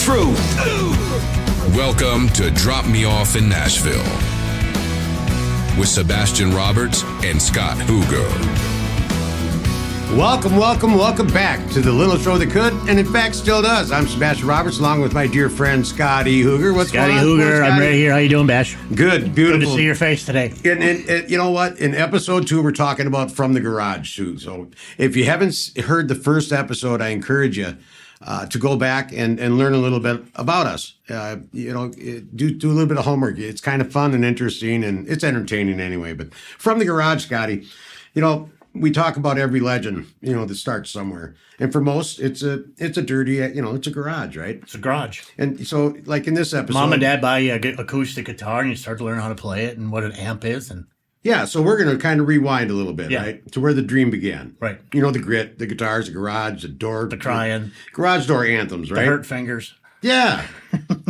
truth. Welcome to Drop Me Off in Nashville with Sabastian Roberts and Scott Hooger. Welcome back to the little show that could, and in fact still does. I'm Sabastian Roberts, along with my dear friend Scotty Hooger. What's Scotty going on? Hooger, I'm right here. How you doing, Bash? Good, beautiful. Good to see your face today. And you know what? In episode 2, we're talking about From the Garage, too. So if you haven't heard the first episode, I encourage you to go back and learn a little bit about us. Do a little bit of homework. It's kind of fun and interesting, and it's entertaining anyway. But From the Garage, Scotty, we talk about every legend, that starts somewhere. And for most, it's a dirty, it's a garage, right? It's a garage. And so, like in this episode... Mom and Dad buy you an acoustic guitar, and you start to learn how to play it and what an amp is. And yeah, so we're going to kind of rewind a little bit, right? To where the dream began. Right. The grit, the guitars, the garage, the door. The crying. Garage door anthems, right? The hurt fingers. Yeah.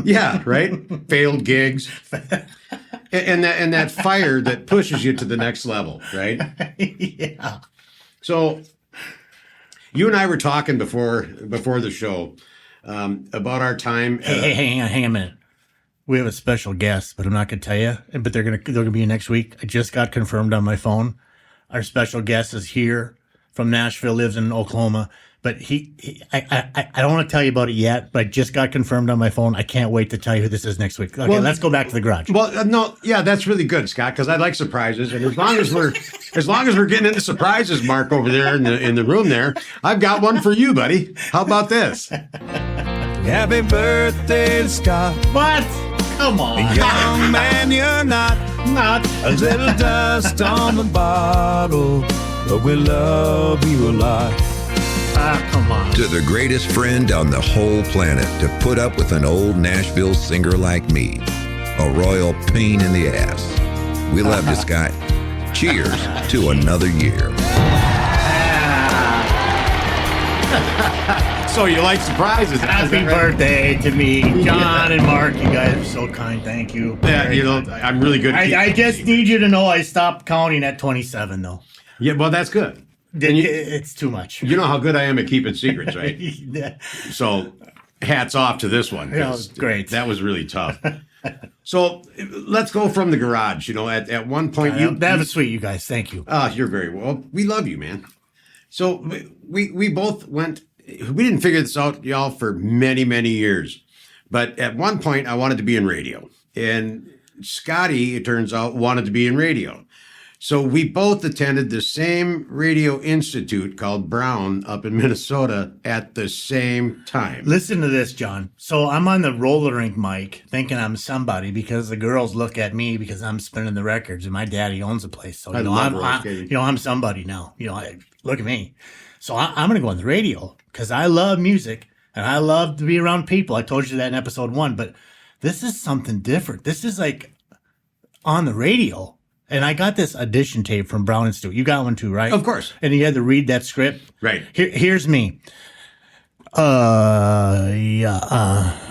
Yeah, right? Failed gigs. And that fire that pushes you to the next level, right? Yeah. So you and I were talking before the show about our time. Hey, hang on a minute. We have a special guest, but I'm not going to tell you. But they're going to be next week. I just got confirmed on my phone. Our special guest is here from Nashville, lives in Oklahoma. But I don't want to tell you about it yet, but I just got confirmed on my phone. I can't wait to tell you who this is next week. Okay, let's go back to the garage. Well, no, yeah, that's really good, Scott, because I like surprises, and as long as we're getting into surprises, Mark over there in the room there, I've got one for you, buddy. How about this? Happy birthday, Scott. What? Come on, Young man, you're not a little dust on the bottle, but we love you a lot. Come on. To the greatest friend on the whole planet to put up with an old Nashville singer like me, a royal pain in the ass. We love you, Scott. Cheers to another year. So you like surprises? Happy birthday to me, John and Mark. You guys are so kind. Thank you. Yeah, I'm really good. I just need you to know I stopped counting at 27, though. Yeah, well, that's good. It's too much. You know how good I am at keeping secrets, right? Yeah. So hats off to this one. That was great. That was really tough. So let's go from the garage. At one point that was sweet, you guys. Thank you. You're very well. We love you, man. So we both went. We didn't figure this out, y'all, for many, many years. But at one point, I wanted to be in radio. And Scotty, it turns out, wanted to be in radio. So we both attended the same radio institute called Brown up in Minnesota at the same time. Listen to this, John. So I'm on the roller rink mic thinking I'm somebody because the girls look at me because I'm spinning the records and my daddy owns the place. So I'm somebody now. Look at me. So I'm going to go on the radio because I love music and I love to be around people. I told you that in episode 1, but this is something different. This is like on the radio. And I got this audition tape from Brown Institute. You got one too, right? Of course. And you had to read that script? Right. Here's me. I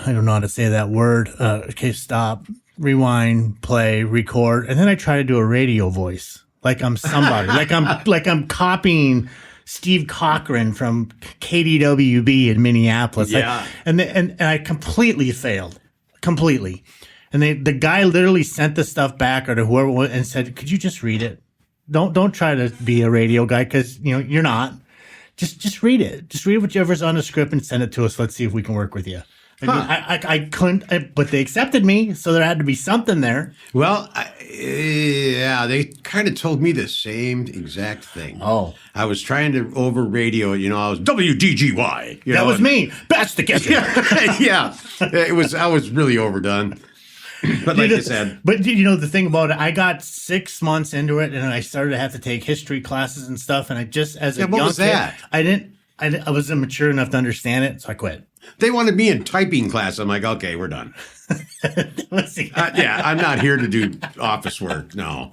don't know how to say that word. Okay, stop, rewind, play, record. And then I try to do a radio voice. Like I'm somebody. like I'm copying Steve Cochran from KDWB in Minneapolis. Yeah. And I completely failed. Completely. And the guy literally sent the stuff back or to whoever and said, "Could you just read it? Don't try to be a radio guy because you're not. Just read it. Just read whatever's on the script and send it to us. Let's see if we can work with you." I couldn't, but they accepted me, so there had to be something there. Well, they kind of told me the same exact thing. Oh, I was trying to over radio. I was WDGY. That was me. Best to get you. Yeah, it was. I was really overdone. But like you said. But the thing about it, I got 6 months into it, and I started to have to take history classes and stuff. And I just, as a young kid, I wasn't mature enough to understand it, so I quit. They wanted me in typing class. I'm like, okay, we're done. I'm not here to do office work. No.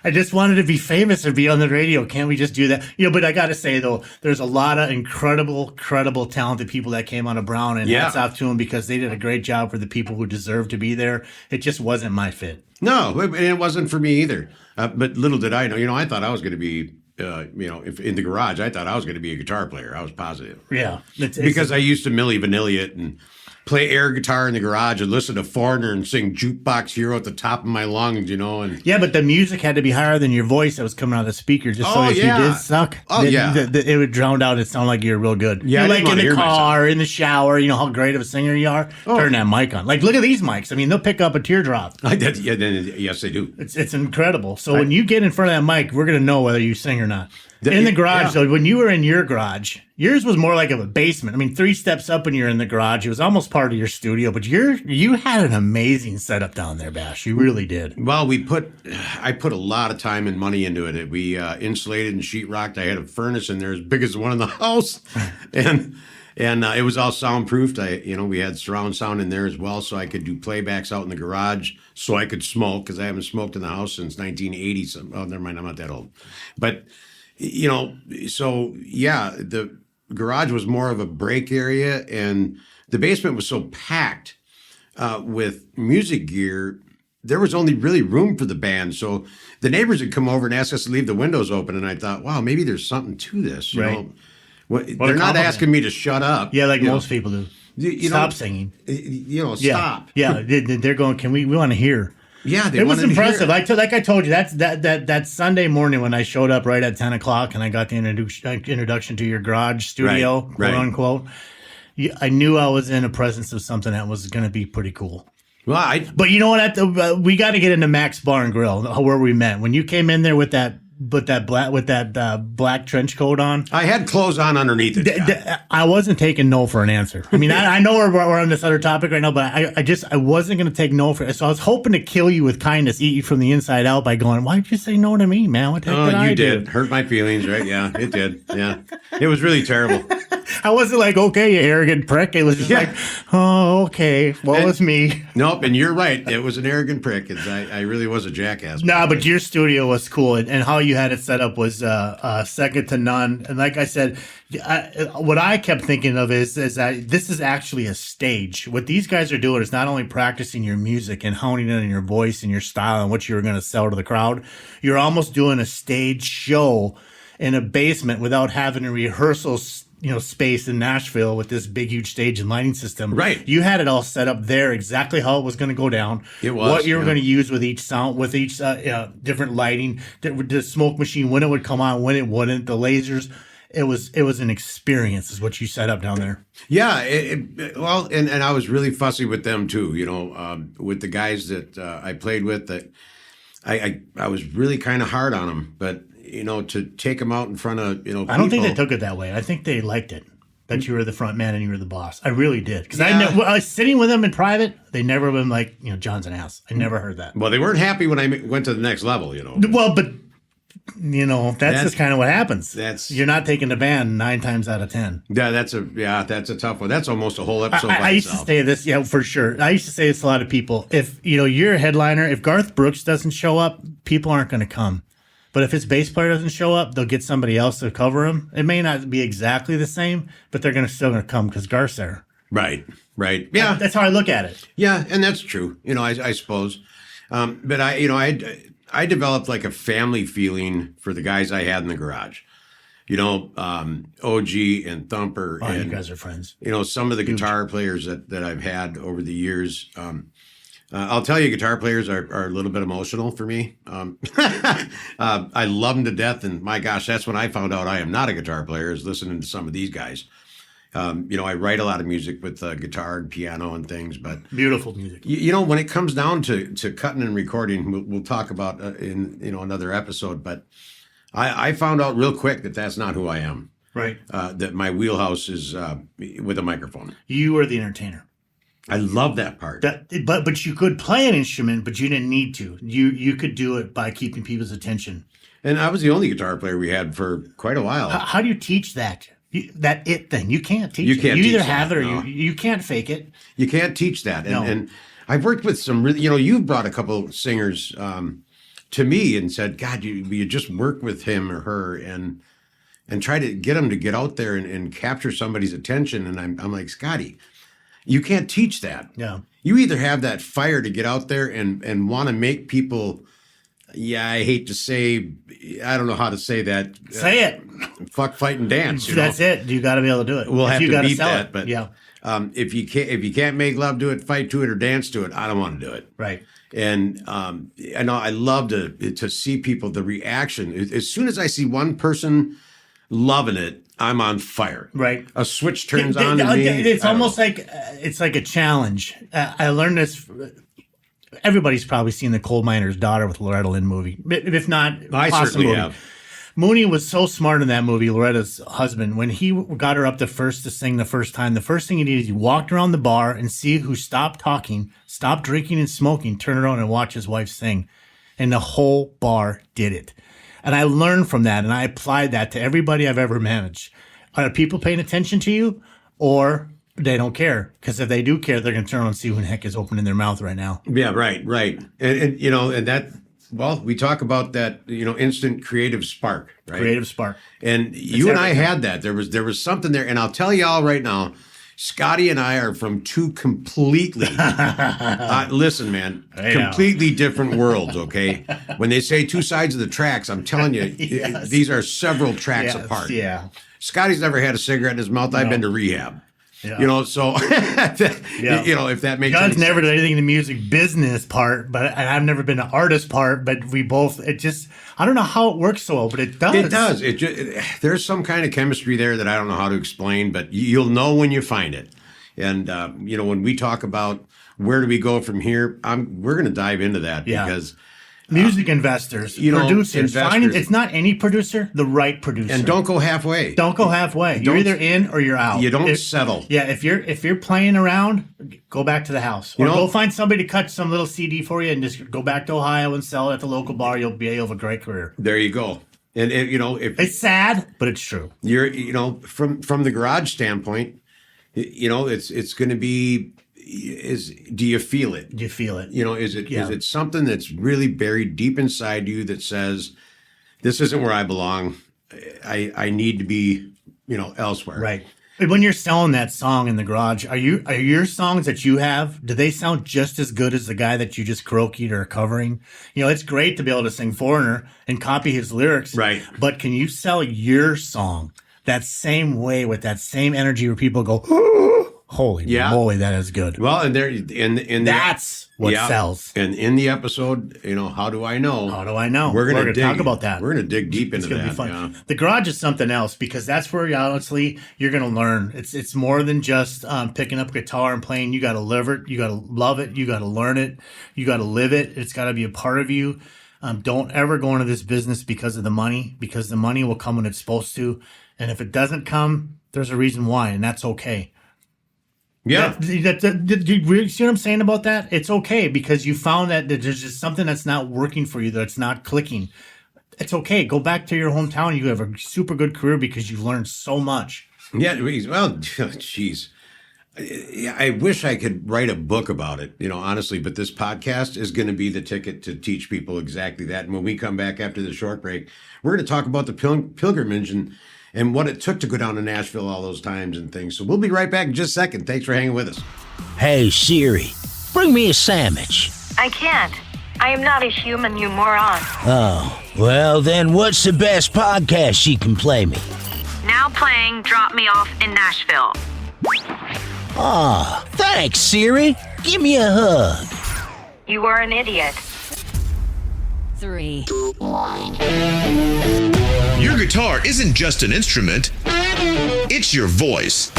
I just wanted to be famous and be on the radio. Can't we just do that? But I got to say, though, there's a lot of incredible, talented people that came out of Brown, and hats off to them because they did a great job for the people who deserve to be there. It just wasn't my fit. No, and it wasn't for me either. But little did I know, I thought I was going to be if in the garage, I thought I was going to be a guitar player. I was positive. Yeah. Because I used to Milli Vanilli it and play air guitar in the garage and listen to Foreigner and sing Jukebox Hero at the top of my lungs, And yeah, but the music had to be higher than your voice that was coming out of the speaker, just so if you did suck, it would drown out. It sounded like you were real good. Yeah, like in the car, in the shower, how great of a singer you are. Turn that mic on. Like, look at these mics. I mean, they'll pick up a teardrop. Yes, they do. It's incredible. So when you get in front of that mic, we're gonna know whether you sing or not. In the garage, though, when you were in your garage, yours was more like a basement. I mean, 3 steps up and you're in the garage. It was almost part of your studio, but you had an amazing setup down there, Bash. You really did. Well, I put a lot of time and money into it. We insulated and sheetrocked. I had a furnace in there as big as the one in the house, and it was all soundproofed. We had surround sound in there as well, so I could do playbacks out in the garage, so I could smoke because I haven't smoked in the house since 1980. Oh, never mind, I'm not that old, but. The garage was more of a break area, and the basement was so packed with music gear, there was only really room for the band. So the neighbors would come over and ask us to leave the windows open, and I thought, wow, maybe there's something to this. They're not asking me to shut up. Yeah, like most people do. Stop singing. Stop. Yeah, they're going, we want to hear. Yeah, it was impressive. Like I told you, that Sunday morning when I showed up right at 10 o'clock and I got the introduction to your garage studio, quote unquote. I knew I was in the presence of something that was going to be pretty cool. Well, but you know what? We got to get into Max Bar and Grill, where we met. When you came in there with that black trench coat on, I had clothes on underneath it. I wasn't taking no for an answer. I mean, I know we're on this other topic right now, but I wasn't going to take no for it. So I was hoping to kill you with kindness, eat you from the inside out by going, why did you say no to me, man? What the heck did I do? Did. Hurt my feelings, right? Yeah, it did. Yeah. It was really terrible. I wasn't like, okay, you arrogant prick. It was just like, oh, okay, well, it's me. Nope, and you're right. It was an arrogant prick. I really was a jackass. Nah, but your studio was cool, and how you had it set up was second to none. And like I said, what I kept thinking of is that this is actually a stage. What these guys are doing is not only practicing your music and honing in on your voice and your style and what you're going to sell to the crowd, you're almost doing a stage show in a basement without having a rehearsal space in Nashville with this big, huge stage and lighting system. Right. You had it all set up there, exactly how it was going to go down. It was. What you were going to use with each sound, with each different lighting, the smoke machine, when it would come on, when it wouldn't, the lasers. It was an experience, is what you set up down there. Yeah. And I was really fussy with them too, with the guys that I played with, that I was really kind of hard on them, but to take them out in front of, people. I don't think they took it that way. I think they liked it, that you were the front man and you were the boss. I really did. Because I was sitting with them in private. They never been like, John's an ass. I never heard that. Well, they weren't happy when I went to the next level, Well, but, that's just kind of what happens. You're not taking the band 9 times out of 10. Yeah, that's a tough one. That's almost a whole episode I used to say this, for sure. I used to say this to a lot of people. If, you're a headliner, if Garth Brooks doesn't show up, people aren't going to come. But if his bass player doesn't show up, they'll get somebody else to cover him. It may not be exactly the same, but they're still going to come because Garth's there. Right. Yeah. That's how I look at it. Yeah, and that's true. I suppose. But I developed like a family feeling for the guys I had in the garage. OG and Thumper. Oh, and, you guys are friends. Some of the guitar players that I've had over the years. I'll tell you, guitar players are a little bit emotional for me. I love them to death, and my gosh, that's when I found out I am not a guitar player, is listening to some of these guys. I write a lot of music with guitar and piano and things, but beautiful music. When it comes down to cutting and recording, we'll talk about in another episode. But I found out real quick that that's not who I am. Right. That my wheelhouse is with a microphone. You are the entertainer. I love that part. But you could play an instrument, but you didn't need to. You could do it by keeping people's attention. And I was the only guitar player we had for quite a while. How do you teach that? That it thing. You can't teach it. You either have it or you can't fake it. You can't teach that. And I've worked with some really, you've brought a couple of singers to me and said, God, you just work with him or her and try to get them to get out there and capture somebody's attention. And I'm like, Scotty, you can't teach that. Yeah. You either have that fire to get out there and want to make people, I hate to say, I don't know how to say that. Say it. Fuck, fight, and dance. That's it. You got to be able to do it. We'll have to beat that. But yeah. if you can't make love to it, fight to it, or dance to it, I don't want to do it. Right. And I know I love to see people, the reaction. As soon as I see one person loving it, I'm on fire. Right. A switch turns on in me. It's almost like it's like a challenge. I learned this. Everybody's probably seen The Coal Miner's Daughter with Loretta Lynn movie. If not, I certainly movie. have. Mooney was so smart in that movie, Loretta's husband. When he got her up to sing the first time, the first thing he did is he walked around the bar and see who stopped talking, stopped drinking and smoking, turn around and watch his wife sing. And the whole bar did it. And I learned from that, and I applied that to everybody I've ever managed. Are people paying attention to you, or they don't care? Because if they do care, they're going to turn around and see who the heck is opening their mouth right now. Yeah, right. And that, well, we talk about that, instant creative spark, right? Creative spark. And you and I had that. There was something there. And I'll tell you all right now, Scotty and I are from two completely, listen, man, completely different worlds, okay? When they say two sides of the tracks, I'm telling you, these are several tracks apart. Yeah. Scotty's never had a cigarette in his mouth. I've been to rehab. Yeah. So if that makes God's sense. never done anything in the music business part, and I've never been an artist part, but we both, I don't know how it works so well, but it does. It does. There's some kind of chemistry there that I don't know how to explain, but you'll know when you find it. And, when we talk about where do we go from here, we're going to dive into that because music investors, producers, finding it's not any producer, the right producer. And don't go halfway. Don't go halfway. You're either in or you're out. You don't settle. Yeah, if you're playing around, go back to the house. Or go find somebody to cut some little CD for you and just go back to Ohio and sell it at the local bar. You'll have a great career. There you go. And if it's sad, but it's true. You're from the garage standpoint, it's going to be. Do you feel it? Do you feel it? Is it something that's really buried deep inside you that says, this isn't where I belong. I need to be, elsewhere. Right. When you're selling that song in the garage, are your songs that you have, do they sound just as good as the guy that you just karaoke'd or covering? It's great to be able to sing Foreigner and copy his lyrics. Right. But can you sell your song that same way with that same energy where people go, holy moly, that is good. Well, and that's what sells. And in the episode, how do I know? How do I know? We're going to talk about that. We're going to dig deep into that. It's going to be fun. The garage is something else because that's where honestly you're going to learn. It's more than just picking up a guitar and playing. You got to live it. You got to love it. You got to learn it. You got to live it. It's got to be a part of you. Don't ever go into this business because of the money, because the money will come when it's supposed to. And if it doesn't come, there's a reason why, and that's okay. Yeah. Do you see what I'm saying about that? It's okay because you found that there's just something that's not working for you, that's not clicking. It's okay. Go back to your hometown. You have a super good career because you've learned so much. Yeah. Well, geez. I wish I could write a book about it, honestly, but this podcast is going to be the ticket to teach people exactly that. And when we come back after the short break, we're going to talk about the pilgrimage and what it took to go down to Nashville all those times and things. So we'll be right back in just a second. Thanks for hanging with us. Hey, Siri, bring me a sandwich. I can't. I am not a human, you moron. Oh, well then what's the best podcast she can play me? Now playing Drop Me Off in Nashville. Aw, thanks, Siri. Give me a hug. You are an idiot. 3. Your guitar isn't just an instrument, it's your voice,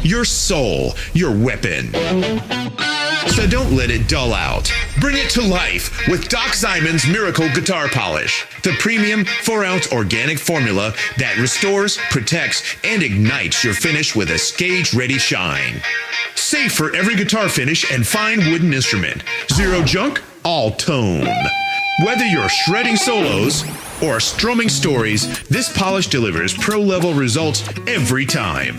your soul, your weapon. So don't let it dull out. Bring it to life with Doc Simon's Miracle Guitar Polish, the premium 4-ounce organic formula that restores, protects, and ignites your finish with a stage-ready shine. Safe for every guitar finish and fine wooden instrument. Zero junk, all tone. Whether you're shredding solos or strumming stories, this polish delivers pro-level results every time.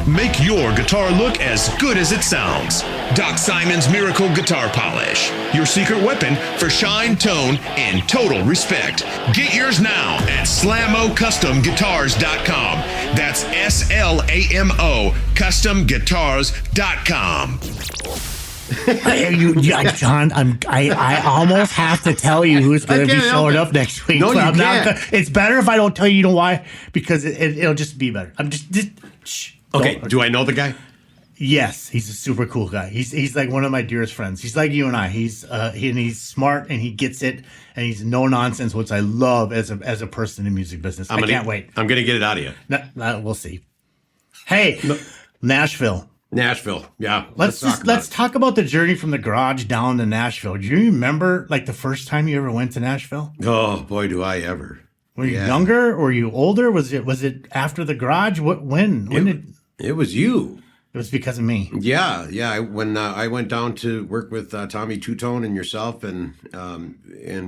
Make your guitar look as good as it sounds. Doc Simon's Miracle Guitar Polish. Your secret weapon for shine, tone, and total respect. Get yours now at SlamoCustomGuitars.com. That's SLAMO CustomGuitars.com. John, I almost have to tell you who's going to be showing up next week. No, you I'm can't. It's better if I don't tell you. You know why? Because it'll just be better. I'm just shh. Okay, do I know the guy? Yes, he's a super cool guy. He's like one of my dearest friends. He's like you and I. He's smart and he gets it, and he's no nonsense, which I love as a person in the music business. I can't wait. I'm gonna get it out of you. No, we'll see. Hey, Nashville. Yeah. Let's talk about the journey from the garage down to Nashville. Do you remember like the first time you ever went to Nashville? Oh boy, do I ever. Were you younger or were you older? Was it after the garage? When did it was you? It was because of me. Yeah. When I went down to work with Tommy Two-Tone and yourself, and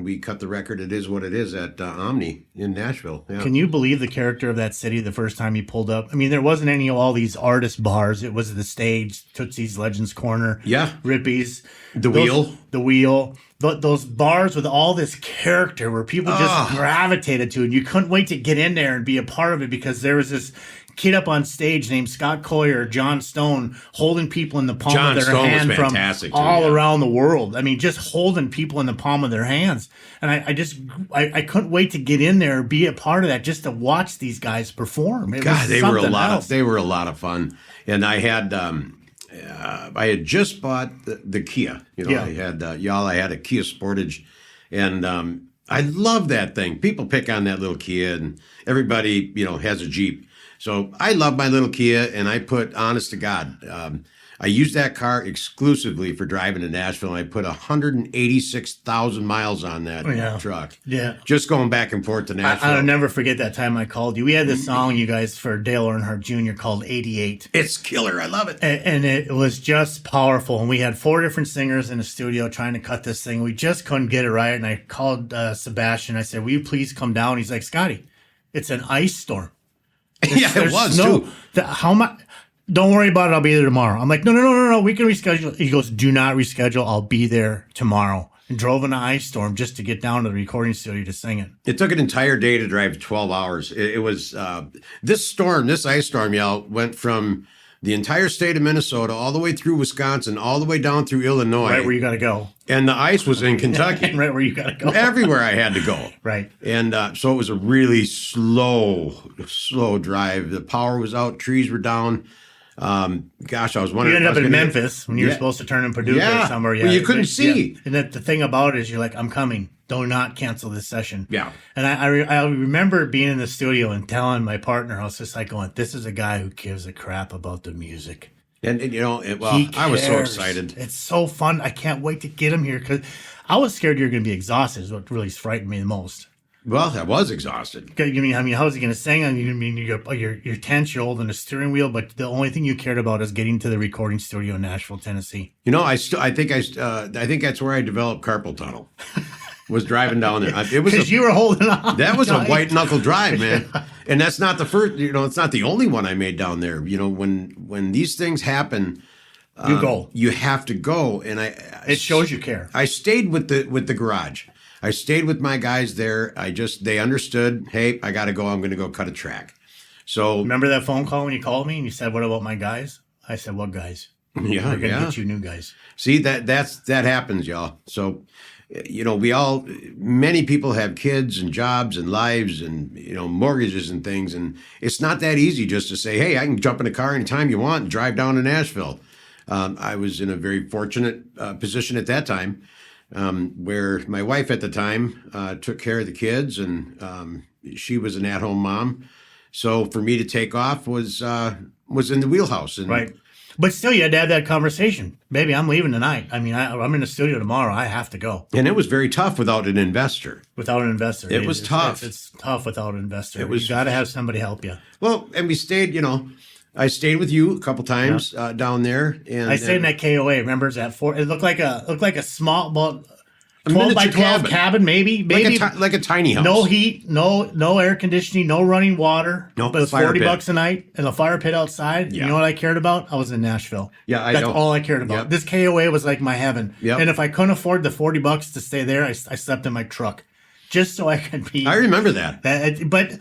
we cut the record. It Is What It Is at Omni in Nashville. Yeah. Can you believe the character of that city the first time you pulled up? I mean, there wasn't any of all these artist bars. It was the stage, Tootsie's, Legends Corner, Rippy's, The Wheel. Those bars with all this character where people just gravitated to it. You couldn't wait to get in there and be a part of it because there was this kid up on stage named Scott Collier, John Stone, holding people in the palm of their hand from all around the world. I mean, just holding people in the palm of their hands. And I couldn't wait to get in there, be a part of that, just to watch these guys perform. They were a lot of fun. And I had just bought the Kia. I had I had a Kia Sportage, and I love that thing. People pick on that little Kia, and everybody has a Jeep. So I love my little Kia, and I put, honest to God, I used that car exclusively for driving to Nashville, and I put 186,000 miles on that truck. Yeah. Just going back and forth to Nashville. I'll never forget that time I called you. We had this song, you guys, for Dale Earnhardt Jr. called 88. It's killer. I love it. And it was just powerful. And we had 4 different singers in the studio trying to cut this thing. We just couldn't get it right. And I called Sebastian. I said, will you please come down? He's like, Scotty, it's an ice storm. It was too. How much? Don't worry about it. I'll be there tomorrow. I'm like, no. We can reschedule. He goes, do not reschedule. I'll be there tomorrow. And drove in an ice storm just to get down to the recording studio to sing it. It took an entire day to drive 12 hours. It was this ice storm, went from the entire state of Minnesota all the way through Wisconsin, all the way down through Illinois. Right where you got to go. And the ice was in Kentucky. Right where you got to go. Everywhere I had to go. Right. And so it was a really slow drive. The power was out. Trees were down. I was wondering. You ended up in Memphis when you were supposed to turn in Paducah somewhere. Well, you couldn't see. Yeah. And the thing about it is you're like, I'm coming. Do not cancel this session. Yeah. And I remember being in the studio and telling my partner, I was just like going, this is a guy who gives a crap about the music. And I was so excited. It's so fun. I can't wait to get him here because I was scared you were going to be exhausted is what really frightened me the most. Well, I was exhausted. I mean, how is he going to sing? I mean, you're tense, you're holding a steering wheel, but the only thing you cared about is getting to the recording studio in Nashville, Tennessee. I think that's where I developed carpal tunnel. Was driving down there. It was because you were holding on. That was a white knuckle drive, man. And that's not the first. It's not the only one I made down there. When these things happen, you go. You have to go, and it shows you care. I stayed with the garage. I stayed with my guys there. They understood. Hey, I got to go. I'm going to go cut a track. So remember that phone call when you called me and you said, "What about my guys?" I said, "What guys? Yeah, we're going to get you new guys." See that happens, y'all. So. Many people have kids and jobs and lives and, mortgages and things. And it's not that easy just to say, hey, I can jump in a car anytime you want and drive down to Nashville. I was in a very fortunate position at that time where my wife at the time took care of the kids and she was an at-home mom. So for me to take off was in the wheelhouse. And, right. But still, you had to have that conversation. Baby, I'm leaving tonight. I mean, I'm in the studio tomorrow. I have to go. And it was very tough without an investor. It was tough. It's tough without an investor. You got to have somebody help you. Well, and we stayed, I stayed with you a couple times down there. And I stayed in that KOA. Remember, it looked like a small, well, 12 by 12 cabin, maybe like a tiny house. No heat, no air conditioning, no running water. Nope, but it was $40 a night and a fire pit outside. Yeah. You know what I cared about? I was in Nashville. Yeah, that's all I cared about. Yep. This KOA was like my heaven. Yep. And if I couldn't afford the $40 to stay there, I slept in my truck just so I could be. I remember that. But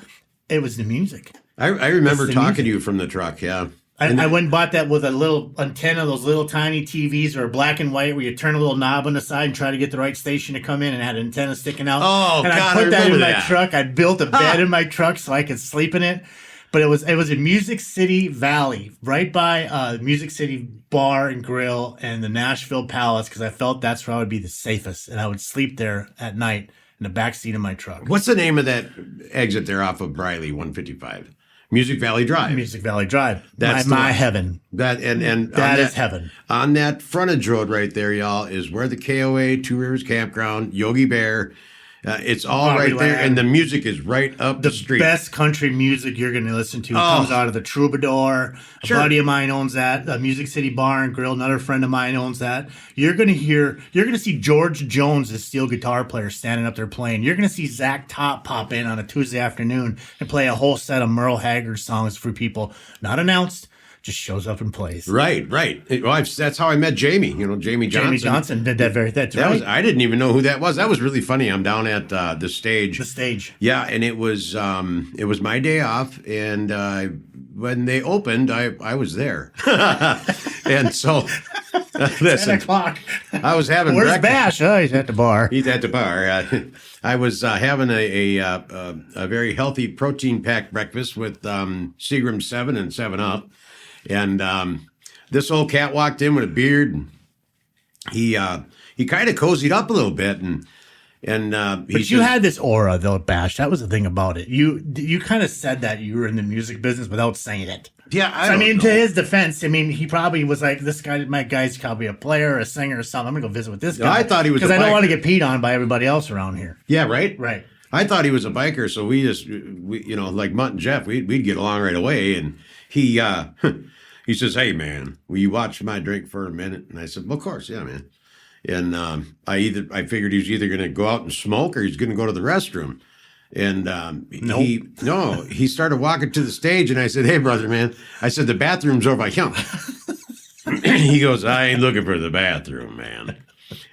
it was the music. I remember talking to you from the truck. Yeah. I went and bought that with a little antenna, those little tiny TVs or black and white where you turn a little knob on the side and try to get the right station to come in and had an antenna sticking out. Oh, and God, I put that in my that. truck. I built a bed in my truck so I could sleep in it. But it was in Music City Valley, right by Music City Bar and Grill and the Nashville Palace, because I felt that's where I would be the safest. And I would sleep there at night in the back seat of my truck. What's the name of that exit there off of Briley 155? Music Valley Drive. Music Valley Drive. That's my heaven. That and that is heaven. On that frontage road right there, y'all, is where the KOA, Two Rivers Campground, Yogi Bear. It's all right there, and the music is right up the street. Best country music you're going to listen to comes out of the Troubadour. Sure. A buddy of mine owns that. Music City Bar and Grill, another friend of mine owns that. You're going to see George Jones, the steel guitar player, standing up there playing. You're going to see Zach Top pop in on a Tuesday afternoon and play a whole set of Merle Haggard songs for people, not announced. Just shows up and plays. Right. Well, that's how I met Jamie. Jamie Johnson. Jamie Johnson did that very thing. I didn't even know who that was. That was really funny. I'm down at the stage. The stage. Yeah, and it was my day off, and when they opened, I was there, and so listen, 10 o'clock. I was having Where's breakfast. Bash? Oh, he's at the bar. He's at the bar. I was having a very healthy protein-packed breakfast with Seagram 7 and 7-Up. And this old cat walked in with a beard. And he kind of cozied up a little bit. But you had this aura, though, Bash. That was the thing about it. You kind of said that you were in the music business without saying it. Yeah, to his defense, he probably was like, my guy's probably a player, a singer, or something. I'm gonna go visit with this guy. I thought he was because I don't want to get peed on by everybody else around here. Yeah, right. Right. I thought he was a biker, so we like Mutt and Jeff, we'd get along right away. And he says, "Hey, man, will you watch my drink for a minute?" And I said, "Well, of course, yeah, man." And I figured he was either going to go out and smoke or he's going to go to the restroom. And he started walking to the stage, and I said, "Hey, brother, man," I said, "the bathroom's over by him." He goes, "I ain't looking for the bathroom, man."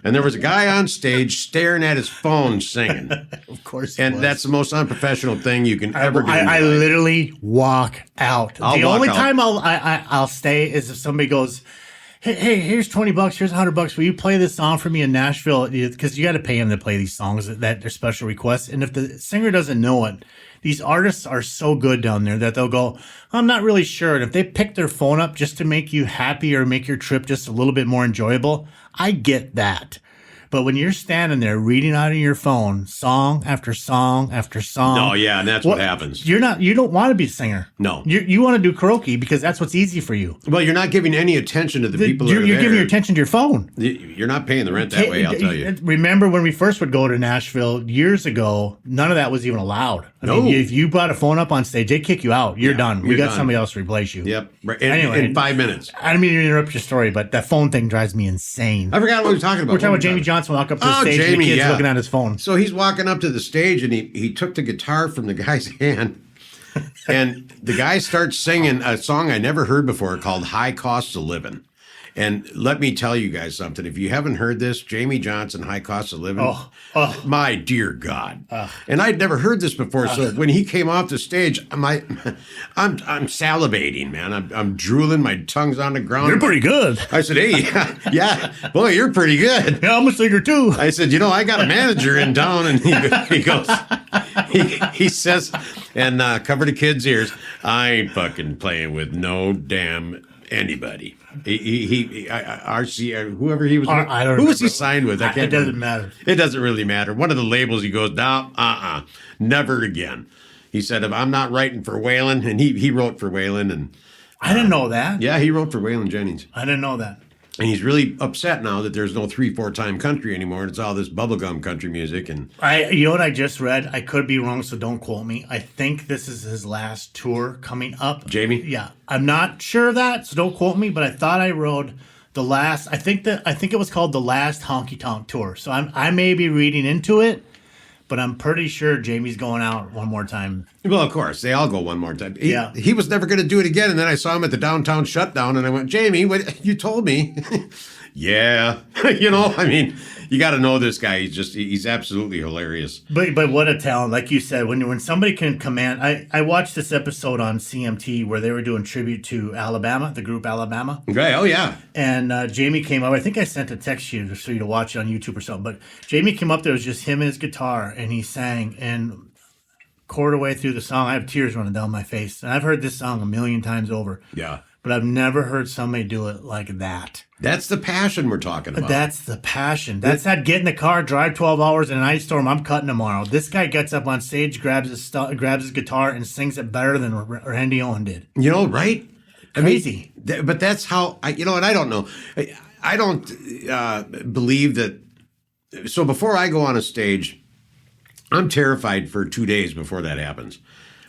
And there was a guy on stage staring at his phone singing. Of course, and that's the most unprofessional thing you can ever do. I literally walk out. The only time I'll stay is if somebody goes, Hey, here's $20. Here's $100. Will you play this song for me in Nashville? Because you got to pay him to play these songs that they're special requests. And if the singer doesn't know it, these artists are so good down there that they'll go, "I'm not really sure." And if they pick their phone up just to make you happy or make your trip just a little bit more enjoyable, I get that. But when you're standing there reading out of your phone, song after song after song. No, yeah, and that's what happens. You don't want to be a singer. No. You want to do karaoke because that's what's easy for you. Well, you're not giving any attention to the people that are You're there. giving your attention to your phone. You're not paying the rent that way, I'll tell you. Remember when we first would go to Nashville years ago, none of that was even allowed. I mean, if you brought a phone up on stage, they'd kick you out. You're done. We got somebody else to replace you. Yep. Anyway, in 5 minutes. I don't mean to interrupt your story, but that phone thing drives me insane. I forgot what we were talking about. We're talking about Jamie Johnson walk up to the stage and the kid's looking at his phone. So he's walking up to the stage and he took the guitar from the guy's hand. And the guy starts singing a song I never heard before called High Cost of Living. And let me tell you guys something. If you haven't heard this, Jamie Johnson, High Cost of Living, my dear God. And I'd never heard this before. So when he came off the stage, I'm salivating, man. I'm drooling. My tongue's on the ground. You're pretty good. I said, "Hey, yeah, boy, you're pretty good." Yeah, I'm a singer too. I said, I got a manager in town, and he goes, he says, and cover the kids' ears, "I ain't fucking playing with no damn anybody." RC, whoever he was, I don't who was he remember. signed with? It doesn't matter. It doesn't really matter. One of the labels, he goes, "No, never again." He said, "If I'm not writing for Waylon," and he wrote for Waylon, and I didn't know that. yeah, he wrote for Waylon Jennings. I didn't know that. And he's really upset now that there's no 3-4 time country anymore, and it's all this bubblegum country music. And You know what I just read? I could be wrong, so don't quote me. I think this is his last tour coming up. Jamie? Yeah, I'm not sure of that, so don't quote me. But I thought I wrote the last. I think it was called the Last Honky Tonk Tour. So I may be reading into it, but I'm pretty sure Jamie's going out one more time. well, of course, they all go one more time. Yeah. He was never going to do it again. And then I saw him at the downtown shutdown, and I went, "Jamie, what you told me." yeah. I mean, you got to know this guy. He's absolutely hilarious. But what a talent. Like you said, when somebody can command. I watched this episode on CMT where they were doing tribute to Alabama, the group Alabama. Okay, oh yeah. And Jamie came up. I think I sent a text to you for you to watch it on YouTube or something. But Jamie came up there. It was just him and his guitar, and he sang. And quarter way through the song, I have tears running down my face. And I've heard this song a million times over. Yeah. But I've never heard somebody do it like that. That's the passion we're talking about. That's the passion. That's not get in the car, drive 12 hours in an ice storm. I'm cutting tomorrow. This guy gets up on stage, grabs his guitar, and sings it better than Randy Owen did. Right? Crazy. I mean, but that's how and I don't know. I don't believe that. So before I go on a stage, I'm terrified for 2 days before that happens.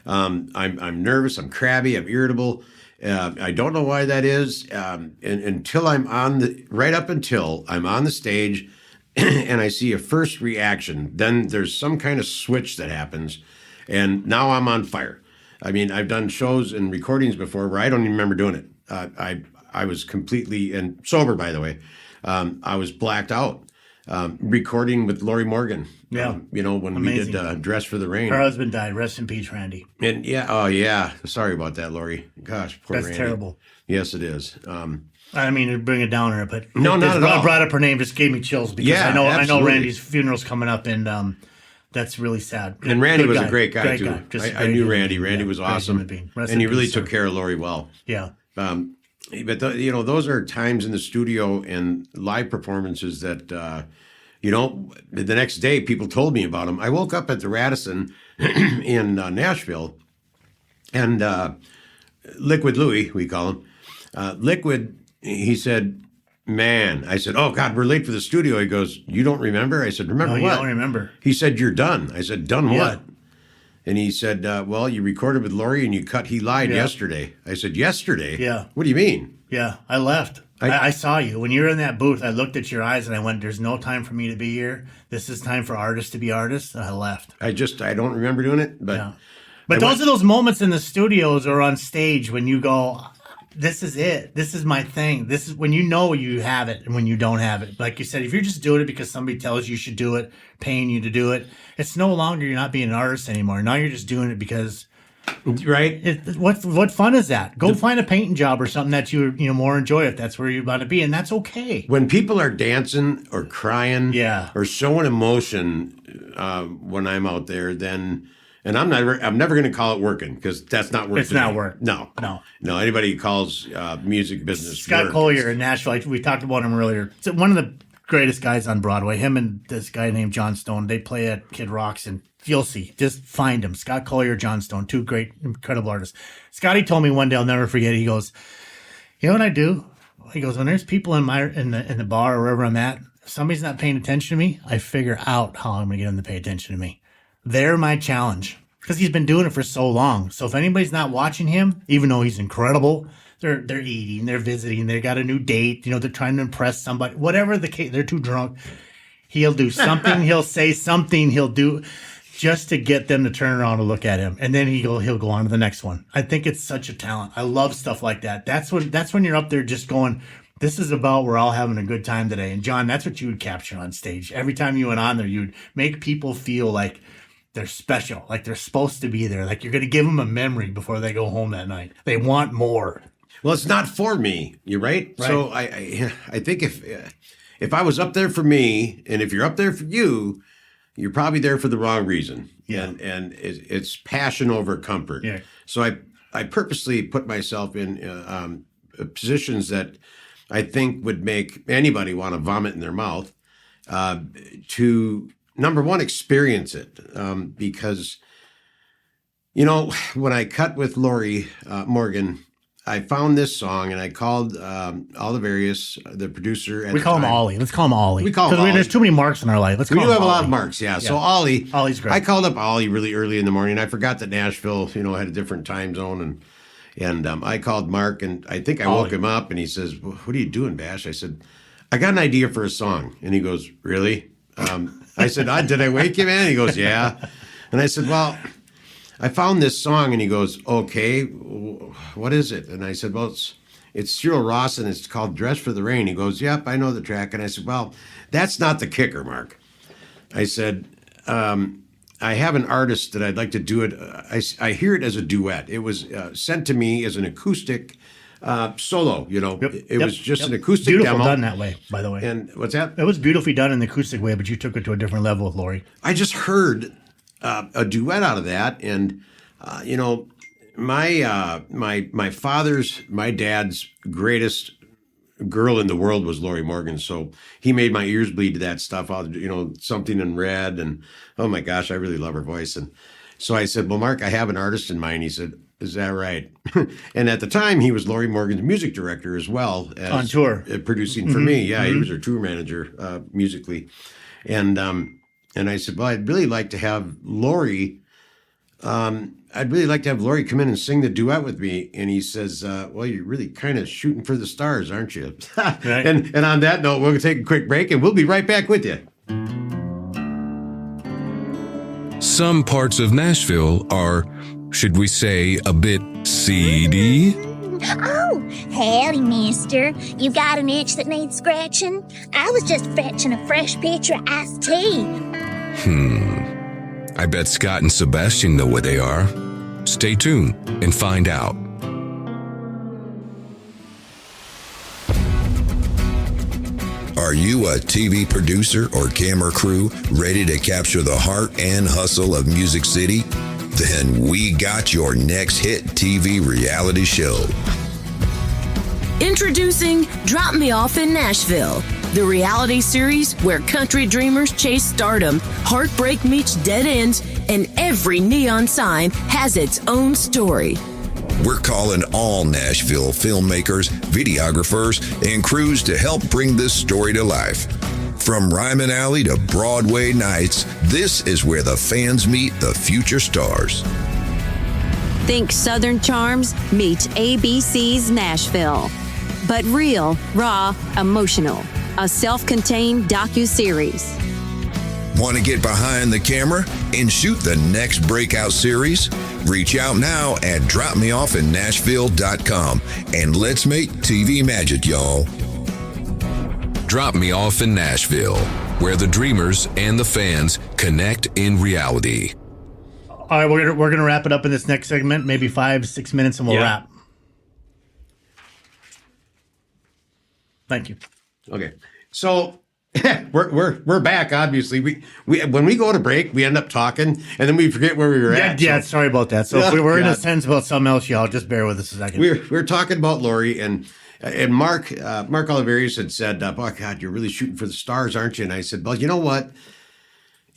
I'm nervous. I'm crabby. I'm irritable. I don't know why that is. And until I'm until I'm on the stage and I see a first reaction, then there's some kind of switch that happens. And now I'm on fire. I mean, I've done shows and recordings before where I don't even remember doing it. I was completely, and sober, by the way. I was blacked out. Recording with Lori Morgan. Yeah. When Amazing. we did Dress for the Rain. Her husband died. Rest in peace, Randy. And yeah. Sorry about that, Lori. Gosh, poor That's Randy. terrible. Yes, it is. I mean to bring it down her, but No, not at all. I brought up her name, just gave me chills because Yeah, I know absolutely. Randy's funeral's coming up, and that's really sad. And Randy Good was guy. a great guy, too. Just a I great knew human Randy. being. Randy Yeah, was great awesome. human being. Rest And in he really peace, took sir. care of Lori well. Yeah. But those are times in the studio and live performances that, the next day people told me about them. I woke up at the Radisson in Nashville, and Liquid Louie, we call him, Liquid, he said, man, I said, oh, God, we're late for the studio. He goes, you don't remember? I said, remember No, what? you don't remember. He said, you're done. I said, done Yeah. what? And he said, well, you recorded with Lori and he lied Yeah. yesterday. I said, yesterday? Yeah. What do you mean? Yeah, I left. I saw you. When you were in that booth, I looked at your eyes and I went, there's no time for me to be here. This is time for artists to be artists. And I left. I don't remember doing it, but Yeah. But those are those moments in the studios or on stage when you go, this is it. This is my thing. This is when you have it and when you don't have it. Like you said, if you're just doing it because somebody tells you should do it, paying you to do it, it's no longer you're not being an artist anymore. Now you're just doing it because, right? What fun is that? Go find a painting job or something that you more enjoy if that's where you want to be, and that's okay. When people are dancing or crying, Yeah. or showing emotion when I'm out there, then. And I'm never going to call it working because that's not work. It's to not me. work. No. Anybody who calls music business Scott work. Collier in Nashville. We talked about him earlier. It's one of the greatest guys on Broadway. Him and this guy named John Stone. They play at Kid Rocks, and you'll see. Just find them. Scott Collier, John Stone, two great, incredible artists. Scotty told me one day, I'll never forget. He goes, "You know what I do?" He goes, "When there's people in the bar or wherever I'm at, if somebody's not paying attention to me, I figure out how I'm going to get them to pay attention to me. They're my challenge." Because he's been doing it for so long. So if anybody's not watching him, even though he's incredible, they're eating, they're visiting, they got a new date, they're trying to impress somebody, whatever the case, they're too drunk. He'll do something, he'll say something, he'll do just to get them to turn around and look at him. And then he'll go on to the next one. I think it's such a talent. I love stuff like that. That's when you're up there just going, this is about we're all having a good time today. And John, that's what you would capture on stage. Every time you went on there, you'd make people feel like they're special, like they're supposed to be there, like you're going to give them a memory before they go home that night. They want more. Well, it's not for me. You're right. So I think if I was up there for me, and if you're up there for you, you're probably there for the wrong reason. Yeah. And it's passion over comfort. Yeah. So I purposely put myself in positions that I think would make anybody want to vomit in their mouth to. Number one, experience it because, when I cut with Lori Morgan, I found this song and I called all the producer. We call him Ollie. Let's call him Ollie. We call him Ollie. There's too many marks in our life. We do have a lot of marks, yeah. So Ollie's great. I called up Ollie really early in the morning. I forgot that Nashville, had a different time zone, and I called Mark, and I think I woke him up, and he says, well, "What are you doing, Bash?" I said, "I got an idea for a song," and he goes, "Really?" I said, "Did I wake you, man?" He goes, "Yeah." And I said, "Well, I found this song." And he goes, "Okay, what is it?" And I said, "Well, it's Cyril Ross, and it's called Dress for the Rain. He goes, yep, I know the track. And I said, well, that's not the kicker, Mark. I said, I have an artist that I'd like to do it. I hear it as a duet. It was sent to me as an acoustic solo. It was just an acoustic beautiful demo. Done that way, by the way. And what's that? It was beautifully done in the acoustic way, but you took it to a different level with Lori. I just heard a duet out of that, and my dad's greatest girl in the world was Lori Morgan, so he made my ears bleed to that stuff. Something in Red, and oh my gosh, I really love her voice. And so I said, well, Mark, I have an artist in mind. He said, is that right? And at the time, he was Lori Morgan's music director as well as on tour, producing for me. Yeah, he was her tour manager musically, and I said, well, I'd really like to have Lori. I'd really like to have Lori come in and sing the duet with me. And he says, well, you're really kind of shooting for the stars, aren't you? Right. And on that note, we'll take a quick break and we'll be right back with you. Some parts of Nashville are, should we say, a bit seedy? Oh, howdy, mister. You got an itch that needs scratching? I was just fetching a fresh pitcher of iced tea. I bet Scott and Sabastian know where they are. Stay tuned and find out. Are you a TV producer or camera crew ready to capture the heart and hustle of Music City? Then we got your next hit TV reality show. Introducing Drop Me Off in Nashville, the reality series where country dreamers chase stardom, heartbreak meets dead ends, and every neon sign has its own story. We're calling all Nashville filmmakers, videographers, and crews to help bring this story to life. From Ryman Alley to Broadway nights, this is where the fans meet the future stars. Think Southern Charms meets ABC's Nashville. But real, raw, emotional. A self-contained docu-series. Want to get behind the camera and shoot the next breakout series? Reach out now at dropmeoffinnashville.com and let's make TV magic, y'all. Drop Me Off in Nashville, where the dreamers and the fans connect in reality. All right, we're gonna wrap it up in this next segment, maybe 5-6 minutes, and we'll wrap. Thank you. Okay, so we're back. Obviously, we when we go to break, we end up talking, and then we forget where we were at. Yeah, sorry about that. So if we were in a sentence about something else, y'all just bear with us a second. We're talking about Lori and Mark Oliverius had said, "Oh God, you're really shooting for the stars, aren't you?" And I said, "Well, you know what?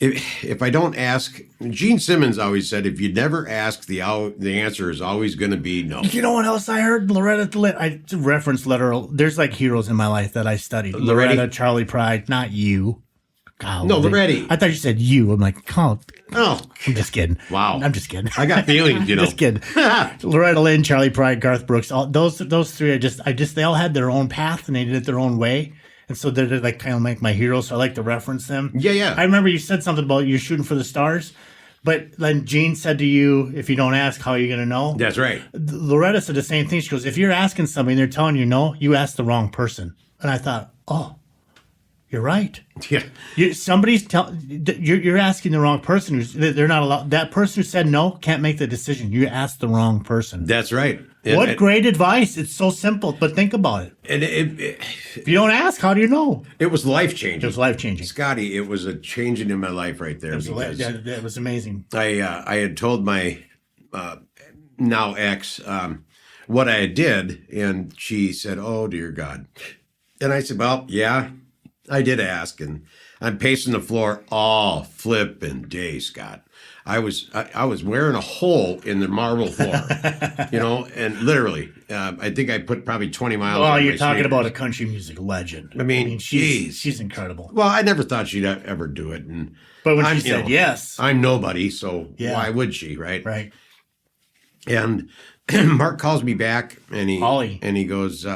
If I don't ask," Gene Simmons always said, "If you never ask, the answer is always going to be no." You know what else I heard? I referenced literal. There's like heroes in my life that I studied. Loretta, Charlie Pride, not you. God, no, Loretti. I thought you said you. I'm like, oh, I'm just kidding. Wow, I'm just kidding. I got feelings, Just kidding. Loretta Lynn, Charlie Pride, Garth Brooks. All those three. They all had their own path and they did it their own way. And so they're like kind of like my heroes, so I like to reference them. Yeah. I remember you said something about you're shooting for the stars, but then Gene said to you, if you don't ask, how are you going to know? That's right. Loretta said the same thing. She goes, if you're asking somebody and they're telling you no, you asked the wrong person. And I thought, oh, you're right. Yeah. You're asking the wrong person. They're not allowed. That person who said no can't make the decision. You asked the wrong person. That's right. What great advice. It's so simple, but think about it. And if you don't ask, how do you know? It was life-changing. It was life-changing. Scotty, it was a changing in my life right there. It was amazing. I had told my now ex what I did, and she said, "Oh, dear God." And I said, well, yeah, I did ask, and I'm pacing the floor all flipping day, Scott. I was wearing a hole in the marble floor, and literally, I think I put probably 20 miles. Oh, you're talking about a country music legend. I mean, she's incredible. Well, I never thought she'd ever do it, but when she said yes, I'm nobody, so why would she, right? Right. And Mark calls me back, and he goes,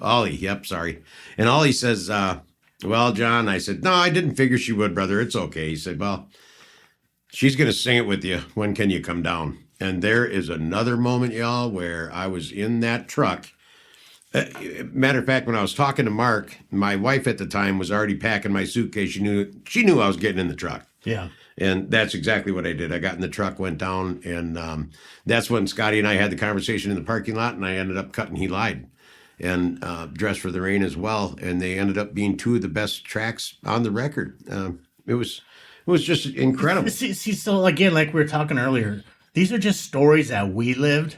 Ollie, yep, sorry. And Ollie says, well, John, I said, no, I didn't figure she would, brother. It's okay. He said, well, she's going to sing it with you. When can you come down? And there is another moment, y'all, where I was in that truck Matter of fact, when I was talking to Mark, my wife at the time was already packing my suitcase. She knew I was getting in the truck. Yeah. And that's exactly what I did. I got in the truck, went down, and that's when Scotty and I had the conversation in the parking lot, and I ended up cutting He Lied and Dress for the Rain as well. And they ended up being two of the best tracks on the record. It was just incredible. See, so again, like we were talking earlier, these are just stories that we lived.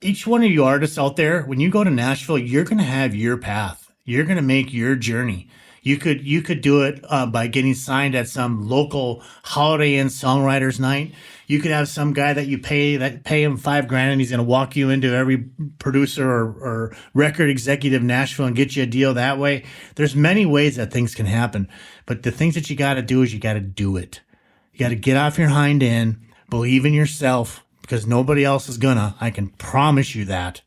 Each one of you artists out there, when you go to Nashville, you're going to have your path. You're going to make your journey. You could do it by getting signed at some local Holiday Inn songwriters night. You could have some guy that you pay him $5,000 and he's going to walk you into every producer or record executive in Nashville and get you a deal that way. There's many ways that things can happen, but the things that you got to do is you got to do it. You got to get off your hind end, believe in yourself, because nobody else is gonna. I can promise you that.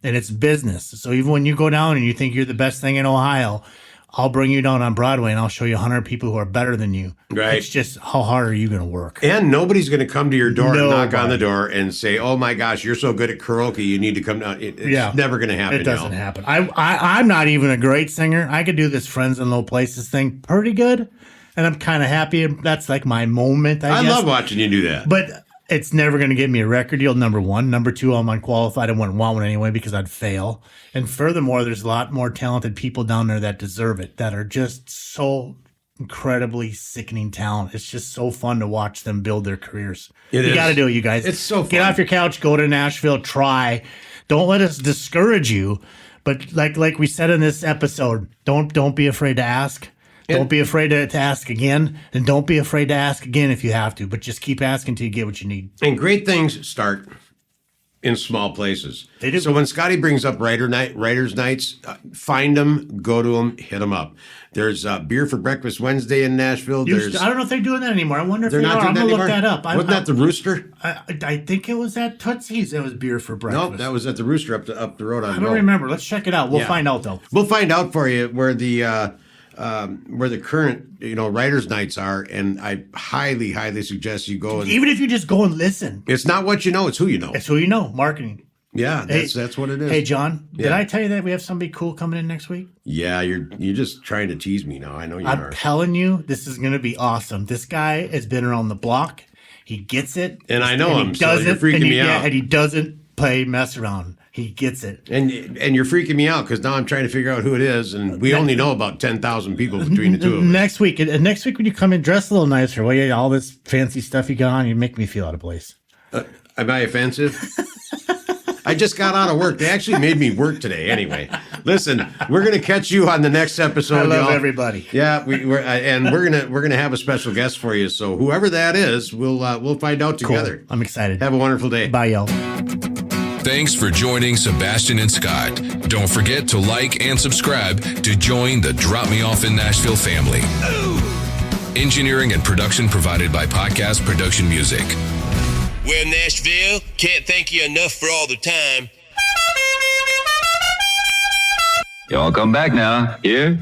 And it's business. So even when you go down and you think you're the best thing in Ohio, I'll bring you down on Broadway and I'll show you 100 people who are better than you. Right. It's just, how hard are you going to work? And nobody's going to come to your door and knock on the door and say, oh my gosh, you're so good at karaoke, you need to come down. It's never going to happen. It doesn't happen. I'm not even a great singer. I could do this Friends in Low Places thing pretty good. And I'm kind of happy. That's like my moment, I guess. love watching you do that. But it's never going to get me a record deal, number one. Number two, I'm unqualified. I wouldn't want one anyway because I'd fail. And furthermore, there's a lot more talented people down there that deserve it, that are just so incredibly sickening talent. It's just so fun to watch them build their careers. You got to do it, you guys. It's so fun. Get off your couch, go to Nashville, try. Don't let us discourage you. But like we said in this episode, don't be afraid to ask. Don't be afraid to ask again, and don't be afraid to ask again if you have to, but just keep asking till you get what you need. And great things start in small places. They do. So when Scotty brings up writers' nights, find them, go to them, hit them up. There's Beer for Breakfast Wednesday in Nashville. I don't know if they're doing that anymore. I wonder if they're not doing I'm that going to anymore. look that up. Wasn't that the Rooster? I think it was at Tootsie's. It was Beer for Breakfast. No, that was at the Rooster up the road on I don't remember. Let's check it out. We'll find out, though. We'll find out for you where the current writers' nights are, and I highly, highly suggest you go. Even if you just go and listen. It's not what you know; it's who you know. It's who you know. Marketing. Yeah, that's what it is. Hey, John, did I tell you that we have somebody cool coming in next week? Yeah, you're just trying to tease me now. I know you are. I'm telling you, this is going to be awesome. This guy has been around the block. He gets it, and I know him. So you're freaking me out. Yeah, and he doesn't play mess around. He gets it. And you're freaking me out because now I'm trying to figure out who it is, and we only know about 10,000 people between the two of us. Next week when you come in, dress a little nicer. Well, yeah, all this fancy stuff you got on, you make me feel out of place. Am I offensive? I just got out of work. They actually made me work today. Anyway, listen, we're gonna catch you on the next episode. I love y'all. everybody. Yeah, we're gonna have a special guest for you. So whoever that is, we'll find out together. Cool. I'm excited. Have a wonderful day. Bye, y'all. Thanks for joining Sebastian and Scott. Don't forget to like and subscribe to join the Drop Me Off in Nashville family. Engineering and production provided by Podcast Production Music. Well, Nashville, can't thank you enough for all the time. Y'all come back now. Here?